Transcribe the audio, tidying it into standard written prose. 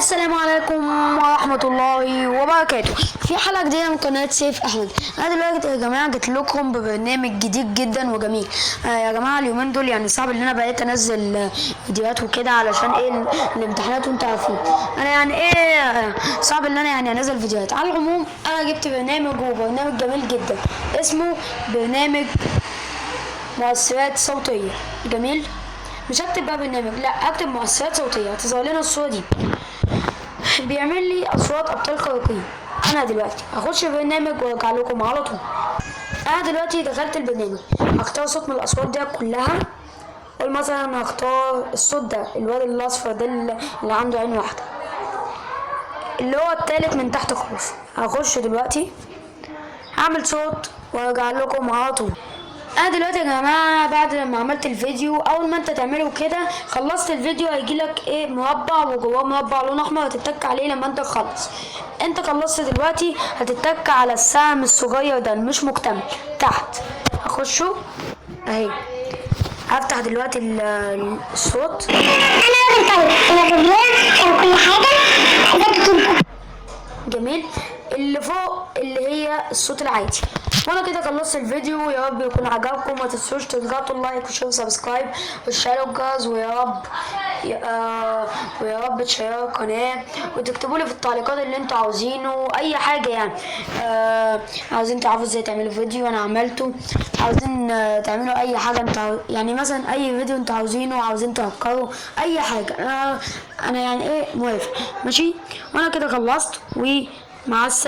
السلام عليكم ورحمة الله وبركاته. في حلقة جديدة من قناة سيف أحمد. أنا دلوقتي يا جماعة جيت لكم ببرنامج جديد جدا وجميل. يا جماعة اليومين دول يعني صعب إن أنا بقيت أنزل فيديوهات وكده علشان الامتحانات وأنتوا عارفين. أنا يعني صعب إن أنا يعني أنزل فيديوهات. على العموم أنا جبت برنامج جميل جدا اسمه برنامج مؤثرات صوتية. جميل. مش هكتب بقى برنامج، لا هكتب مؤثرات صوتية. هتظهر لنا الصورة دي، بيعمل لي اصوات ابطال خارقين. انا دلوقتي هخش البرنامج وارجع لكم على طول. انا دلوقتي دخلت البرنامج، هختار صوت من الاصوات دي كلها. قول مثلا هختار الصوت ده، الواد الاصفر ده اللي عنده عين واحده، اللي هو التالت من تحت خالص. هخش دلوقتي هعمل صوت وارجع لكم على طول. انا دلوقتي يا جماعه بعد لما عملت الفيديو، اول ما انت تعمله كده خلصت الفيديو هيجيلك مربع وجواه مربع لون احمر، هتتك عليه لما انت تخلص. انت خلصت دلوقتي هتتك على السهم الصغير ده مش مكتمل تحت، هخشه اهي. هفتح دلوقتي الصوت. جميل. اللي فوق اللي هي الصوت العادي. وانا كده خلصت الفيديو. يا رب يكون عجبكم، ما تنسوش تضغطوا اللايك وشير وسبسكرايب وتشتركوا الجرس، ويا رب تشيروا القناه وتكتبوا لي في التعليقات اللي انتوا عاوزينه، اي حاجه يعني. عاوزين تعرفوا ازاي تعملوا فيديو انا عملته، عاوزين تعملوا اي حاجه انتوا يعني مثلا اي فيديو انتوا عاوزينه، عاوزين تهكروا اي حاجه. انا يعني موافق. ماشي. وانا كده خلصت ومع السلامه.